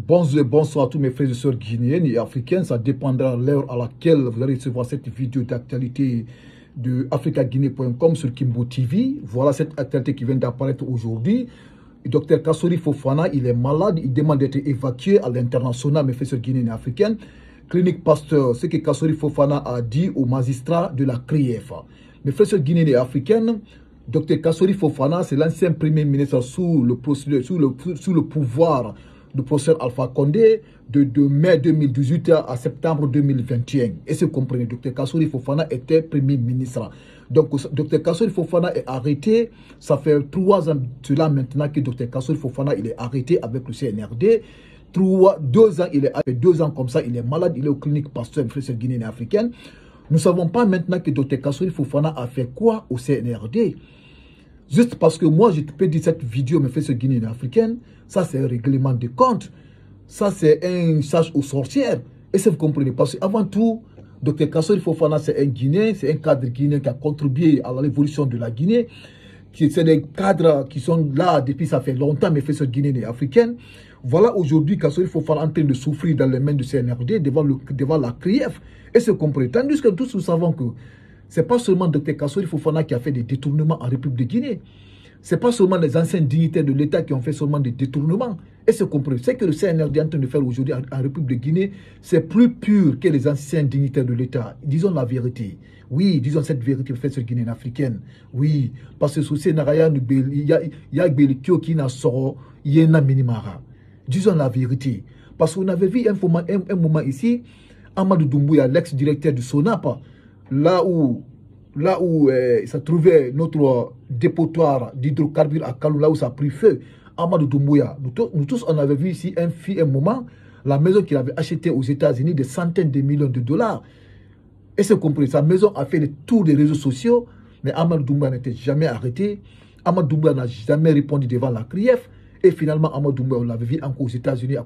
Bonsoir à tous mes frères et sœurs guinéennes et africaines. Ça dépendra de l'heure à laquelle vous allez recevoir cette vidéo d'actualité de africaguinée.com sur Kimbo TV. Voilà cette actualité qui vient d'apparaître aujourd'hui. Le docteur Kassori Fofana, il est malade, il demande d'être évacué à l'international, mes frères et sœurs guinéennes et africaines. Clinique Pasteur, ce que Kassori Fofana a dit aux magistrats de la CRIEF. Mes frères et sœurs guinéennes et africaines, docteur Kassori Fofana, c'est l'ancien premier ministre sous le pouvoir du professeur Alpha Condé de mai 2018 à septembre 2021. Et c'est comprenez, Dr Kassori Fofana était premier ministre. Donc, Dr Kassori Fofana est arrêté. Ça fait 3 ans cela maintenant que Dr Kassori Fofana il est arrêté avec le CNRD. 2 ans, il est arrêté, 2 ans comme ça, il est malade, il est aux cliniques Pasteur, frère guinéenne et africaine. Nous ne savons pas maintenant que Dr Kassori Fofana a fait quoi au CNRD. Juste parce que moi, je peux dire cette vidéo me fait ce Guinéen africaine, ça c'est un règlement de compte. Ça c'est un chasse aux sorcières. Et ça vous comprenez, parce qu'avant tout, Dr Kassori Fofana c'est un Guinéen, c'est un cadre guinéen qui a contribué à l'évolution de la Guinée. C'est des cadres qui sont là depuis ça fait longtemps, mais fait ce Guinéen et africaine. Voilà aujourd'hui Kassori Fofana en train de souffrir dans les mains du CNRD devant la CRIEF. Et c'est compris. Tandis que tous nous savons que ce n'est pas seulement Dr Kassori Fofana qui a fait des détournements en République de Guinée. Ce n'est pas seulement les anciens dignitaires de l'État qui ont fait seulement des détournements. Et c'est compris. Ce que le CNRD est en train de faire aujourd'hui en République de Guinée, c'est plus pur que les anciens dignitaires de l'État. Disons la vérité. Oui, disons cette vérité faite sur Guinée africaine. Oui, parce que sous Sénaraya, il y a Belikio qui n'a sort, il y a Minimara. Disons la vérité. Parce qu'on avait vu un moment ici, Amadou Doumbouya, l'ex-directeur du SONAP, là où ça trouvait notre dépotoir d'hydrocarbures à Kalou, là où ça a pris feu, Amadou Doumbouya. Nous tous, on avait vu ici un moment, la maison qu'il avait achetée aux États-Unis de centaines de millions de dollars. Et c'est compris, sa maison a fait le tour des réseaux sociaux, mais Amadou Doumbouya n'était jamais arrêté. Amadou Doumbouya n'a jamais répondu devant la CRIEF. Et finalement, Amadou Doumbouya, on l'avait vu encore aux États-Unis à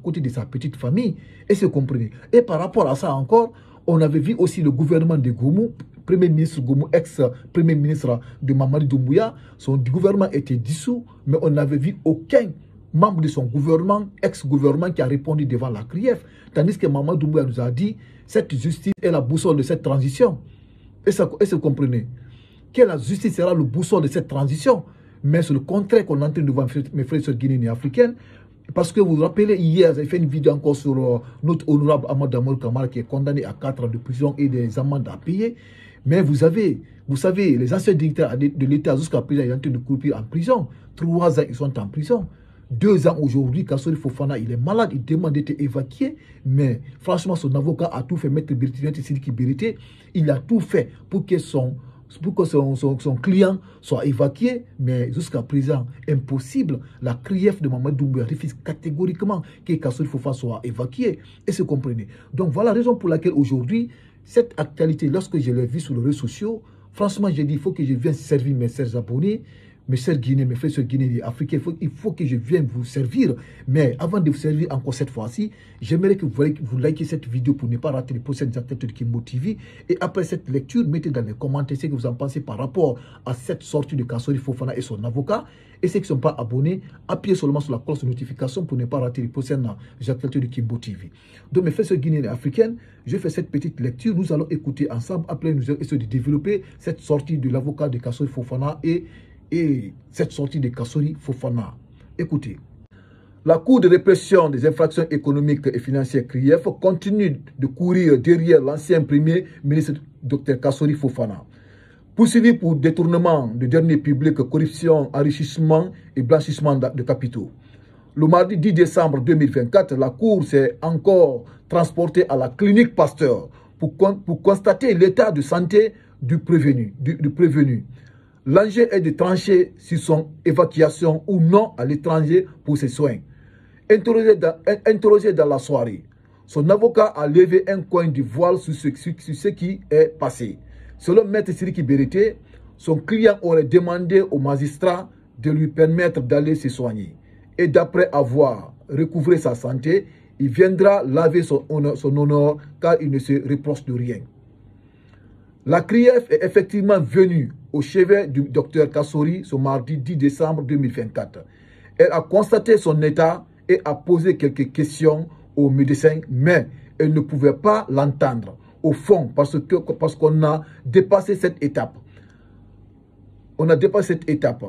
côté de sa petite famille. Et c'est compris. Et par rapport à ça encore, on avait vu aussi le gouvernement de Goumou, Premier ministre Goumou, ex-premier ministre de Mamadi Doumbouya. Son gouvernement était dissous, mais on n'avait vu aucun membre de son gouvernement, ex-gouvernement, qui a répondu devant la CRIEF. Tandis que Mamadi Doumbouya nous a dit, cette justice est la boussole de cette transition. Et ça comprenez. Que la justice sera le boussole de cette transition. Mais c'est le contraire qu'on est en train de voir, mes frères et guinéens et africaines. Parce que vous vous rappelez, hier, j'ai fait une vidéo encore sur notre honorable Amadou Damour Kamara qui est condamné à 4 ans de prison et des amendes à payer. Mais vous savez, les anciens dignitaires de l'État jusqu'à présent, ils sont en train de courir en prison. 3 ans, ils sont en prison. 2 ans aujourd'hui, Kassori Fofana, il est malade, il demande d'être évacué. Mais franchement, son avocat a tout fait, Maître Sidiki Berité, il a tout fait pour que son client soit évacué, mais jusqu'à présent, impossible. La CRIEF de Mamadi Doumbouya refuse catégoriquement que Kassori Fofana soit évacué. Et se comprenez. Donc voilà la raison pour laquelle aujourd'hui, cette actualité, lorsque je l'ai vue sur les réseaux sociaux, franchement, j'ai dit, il faut que je vienne servir mes chers abonnés, mes chers Guinéens, mes frères Guinéens et Africains, il faut que je vienne vous servir. Mais avant de vous servir encore cette fois-ci, j'aimerais que vous likiez cette vidéo pour ne pas rater les prochaines actualités de Kimbo TV. Et après cette lecture, mettez dans les commentaires ce que vous en pensez par rapport à cette sortie de Kassori Fofana et son avocat. Et ceux qui ne sont pas abonnés, appuyez seulement sur la cloche de notification pour ne pas rater les prochaines actualités de Kimbo TV. Donc mes frères Guinéens et Africains, je fais cette petite lecture. Nous allons écouter ensemble. Après, nous allons essayer de développer cette sortie de l'avocat de Kassori Fofana et cette sortie de Kassori Fofana. Écoutez. La Cour de répression des infractions économiques et financières CRIEF continue de courir derrière l'ancien premier ministre Dr Kassori Fofana. Poursuivi pour détournement de deniers publics, corruption, enrichissement et blanchissement de capitaux. Le mardi 10 décembre 2024, la Cour s'est encore transportée à la clinique Pasteur pour constater l'état de santé du prévenu. L'enjeu est de trancher sur son évacuation ou non à l'étranger pour ses soins. Interrogé dans la soirée, son avocat a levé un coin du voile sur ce qui est passé. Selon Maître Sidiki Berité, son client aurait demandé au magistrat de lui permettre d'aller se soigner. Et d'après avoir recouvré sa santé, il viendra laver son honneur car il ne se reproche de rien. La CRIEF est effectivement venue au chevet du docteur Kassori ce mardi 10 décembre 2024. Elle a constaté son état et a posé quelques questions au médecin, mais elle ne pouvait pas l'entendre. Au fond, parce qu'on a dépassé cette étape. On a dépassé cette étape.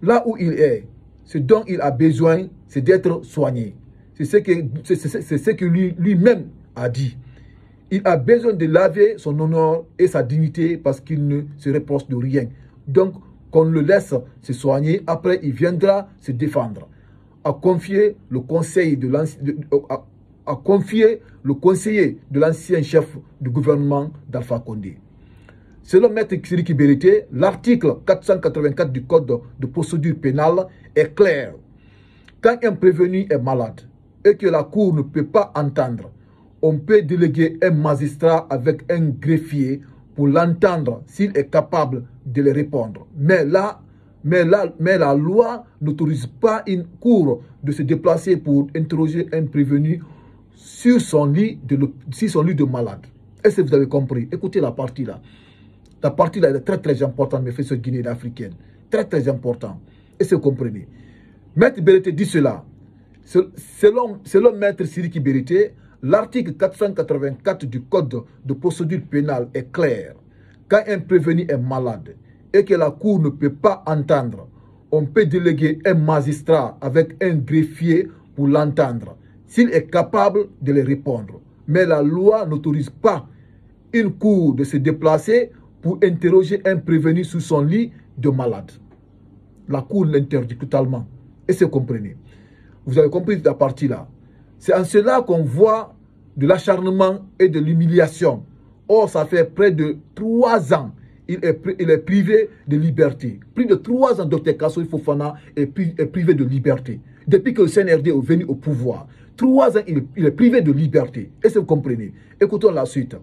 Là où il est, ce dont il a besoin, c'est d'être soigné. C'est ce que lui-même a dit. Il a besoin de laver son honneur et sa dignité parce qu'il ne se reproche de rien. Donc, qu'on le laisse se soigner. Après, il viendra se défendre. A confié le conseiller de l'ancien chef du gouvernement d'Alpha Condé. Selon Maître Sidiki Berete, l'article 484 du Code de procédure pénale est clair. Quand un prévenu est malade et que la Cour ne peut pas entendre, on peut déléguer un magistrat avec un greffier pour l'entendre s'il est capable de le répondre. Mais la loi n'autorise pas une cour de se déplacer pour interroger un prévenu sur son lit de malade. Est-ce que vous avez compris? Écoutez la partie là. La partie là est très très importante, mes frères guinéens africains. Très très important. Est-ce que vous comprenez? Maître Berete dit cela. Selon Maître Sidiki Berete, l'article 484 du Code de procédure pénale est clair. Quand un prévenu est malade et que la Cour ne peut pas entendre, on peut déléguer un magistrat avec un greffier pour l'entendre, s'il est capable de le répondre. Mais la loi n'autorise pas une Cour de se déplacer pour interroger un prévenu sur son lit de malade. La Cour l'interdit totalement. Est-ce que vous comprenez? Vous avez compris la partie là. C'est en cela qu'on voit de l'acharnement et de l'humiliation. Or, ça fait près de 3 ans. Il est privé de liberté. Plus de 3 ans, Dr Kassory Fofana est privé de liberté. Depuis que le CNRD est venu au pouvoir. 3 ans, il est privé de liberté. Est-ce que vous comprenez? Écoutons la suite.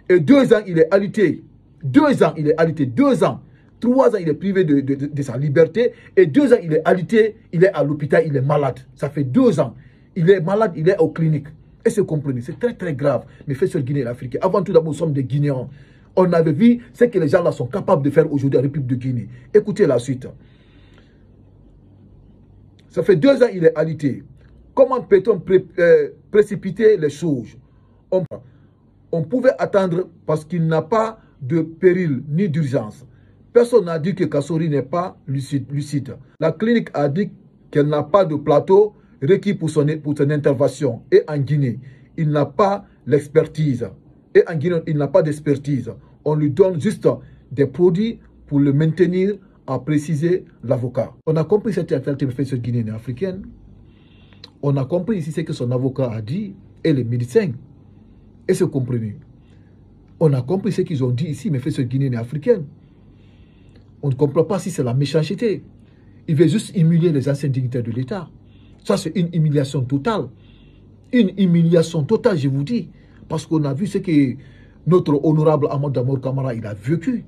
Et 2 ans, il est alité. 2 ans, il est alité. 2 ans. 3 ans, il est privé de sa liberté. Et 2 ans, il est alité. Il est à l'hôpital, il est malade. Ça fait 2 ans. Il est malade, il est aux cliniques. Est-ce que vous comprenez? C'est très très grave. Mais fait sur Guinée africaine. Avant tout d'abord, nous sommes des Guinéens. On avait vu ce que les gens là sont capables de faire aujourd'hui en République de Guinée. Écoutez la suite. Ça fait 2 ans il est alité. Comment peut-on précipiter les choses? On pouvait attendre parce qu'il n'a pas de péril ni d'urgence. Personne n'a dit que Kassory n'est pas lucide. La clinique a dit qu'elle n'a pas de plateau requis pour son intervention. Et en Guinée, il n'a pas l'expertise. Et en Guinée, il n'a pas d'expertise. On lui donne juste des produits pour le maintenir, a précisé l'avocat. On a compris cette actualité de guinéenne africaine. On a compris ici ce que son avocat a dit et les médecins. Est-ce que vous comprenez? On a compris ce qu'ils ont dit ici, mais fait ce guinéenne africaine. On ne comprend pas si c'est la méchanceté. Il veut juste humilier les anciens dignitaires de l'État. Ça, c'est une humiliation totale. Une humiliation totale, je vous dis. Parce qu'on a vu ce que notre honorable Ahmad Damour Kamara, il a vécu.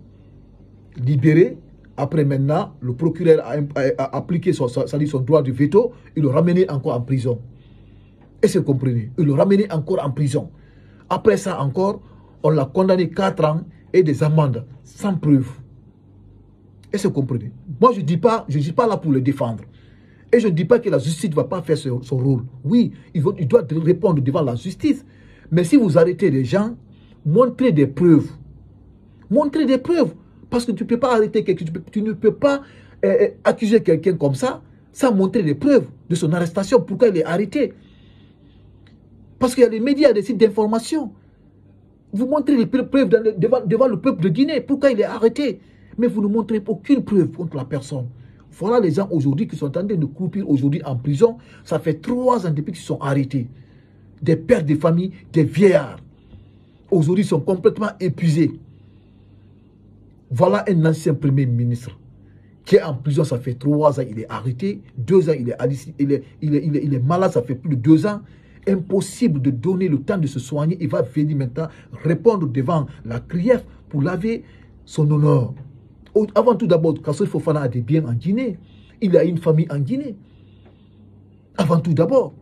Libéré. Après maintenant, le procureur a appliqué son droit de veto. Il le ramené encore en prison. Est-ce que vous comprenez? Il le ramené encore en prison. Après ça encore, on l'a condamné 4 ans et des amendes sans preuve. Est-ce que vous comprenez? Moi, je ne dis pas là pour le défendre. Et je ne dis pas que la justice ne va pas faire son rôle. Oui, il doit répondre devant la justice. Mais si vous arrêtez les gens, montrez des preuves. Montrez des preuves. Parce que tu ne peux pas arrêter quelqu'un, tu ne peux pas accuser quelqu'un comme ça sans montrer des preuves de son arrestation. Pourquoi il est arrêté? Parce qu'il y a les médias, des sites d'information. Vous montrez les preuves devant le peuple de Guinée. Pourquoi il est arrêté? Mais vous ne montrez aucune preuve contre la personne. Voilà les gens aujourd'hui qui sont en train de croupir aujourd'hui en prison. Ça fait 3 ans depuis qu'ils sont arrêtés. Des pères de famille, des vieillards. Aujourd'hui, ils sont complètement épuisés. Voilà un ancien premier ministre qui est en prison, ça fait 3 ans, il est arrêté. 2 ans, il est malade, ça fait plus de 2 ans. Impossible de donner le temps de se soigner. Il va venir maintenant répondre devant la CRIEF pour laver son honneur. Avant tout d'abord, Kassory Fofana a des biens en Guinée. Il a une famille en Guinée. Avant tout d'abord.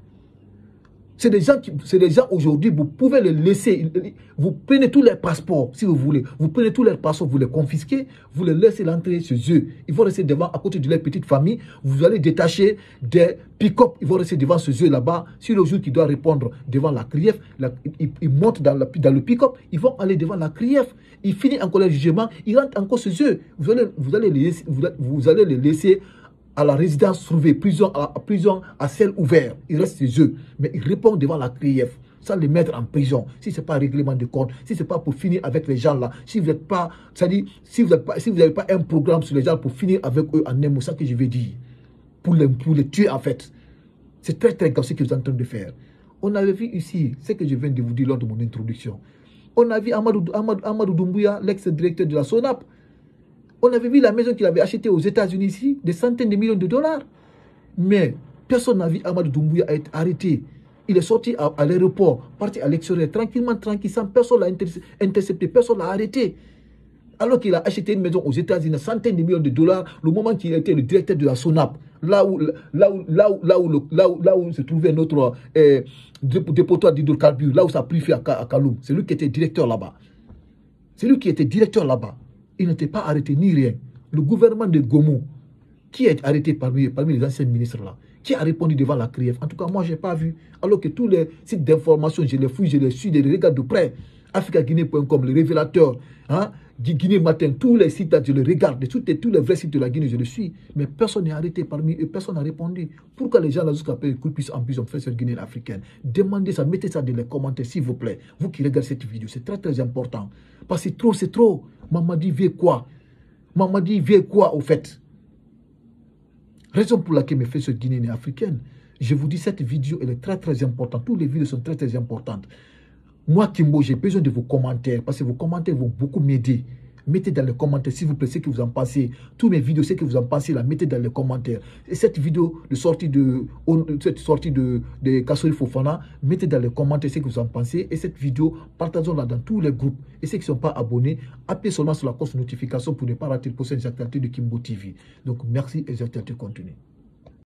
C'est des gens aujourd'hui, vous pouvez les laisser, vous prenez tous leurs passeports, si vous voulez, vous prenez tous leurs passeports, vous les confisquez, vous les laissez l'entrée chez eux. Ils vont rester devant, à côté de leur petite famille, vous allez détacher des pick-up, ils vont rester devant chez eux là-bas. Si le jour qui doit répondre devant la CRIEF, ils montent dans le pick-up, ils vont aller devant la CRIEF. Ils finissent encore le jugement, ils rentrent encore chez eux. Vous allez les laisser à la résidence trouvée, prison à ciel ouvert. Ils restent chez eux, mais ils répondent devant la CRIEF, sans les mettre en prison. Si ce n'est pas un règlement de compte, si ce n'est pas pour finir avec les gens là, si vous n'êtes pas, c'est-à-dire, si vous n'avez pas un programme sur les gens pour finir avec eux en un mot, c'est ça que je vais dire, pour les tuer en fait. C'est très très grave ce que vous êtes en train de faire. On avait vu ici, ce que je viens de vous dire lors de mon introduction. On a vu Amadou Doumbouya, l'ex-directeur de la SONAP. On avait vu la maison qu'il avait achetée aux États-Unis ici, des centaines de millions de dollars. Mais personne n'a vu Amadou Doumbouya être arrêté. Il est sorti à l'aéroport, parti à l'extérieur, tranquillement, sans personne l'a intercepté, personne l'a arrêté. Alors qu'il a acheté une maison aux États-Unis, centaines de millions de dollars, le moment qu'il était le directeur de la SONAP, là où se trouvait notre dépotoir d'hydrocarbures, là où ça a pris feu à Kaloum. C'est lui qui était directeur là-bas. C'est lui qui était directeur là-bas. Il n'était pas arrêté ni rien. Le gouvernement de Gomo, qui est arrêté parmi les anciens ministres là, qui a répondu devant la CRIEF. En tout cas, moi, je n'ai pas vu. Alors que tous les sites d'information, je les fouille, je les suis, je les regarde de près. africaguinée.com, le révélateur, hein, Guinée Matin, tous les sites, je les regarde, tous les vrais sites de la Guinée, je les suis. Mais personne n'est arrêté parmi eux, personne n'a répondu. Pourquoi les gens là, jusqu'à peu puissent en plus, ont fait cette Guinée africaine? Demandez ça, mettez ça dans les commentaires, s'il vous plaît. Vous qui regardez cette vidéo, c'est très très important. Parce que c'est trop. Mamadi veut quoi? Mamadi veut quoi au fait? Raison pour laquelle je fais cette Guinée africaine. Je vous dis, cette vidéo, elle est très très importante. Toutes les vidéos sont très très importantes. Moi, Kimbo, j'ai besoin de vos commentaires parce que vos commentaires vont beaucoup m'aider. Mettez dans les commentaires, s'il vous plaît, ce que vous en pensez. Toutes mes vidéos, ce que vous en pensez, là, mettez dans les commentaires. Et cette vidéo de sortie de Kassori Fofana, mettez dans les commentaires ce que vous en pensez. Et cette vidéo, partageons-la dans tous les groupes. Et ceux qui ne sont pas abonnés, appuyez seulement sur la cloche de notification pour ne pas rater les prochaines actualités de Kimbo TV. Donc, merci et j'attends le contenu.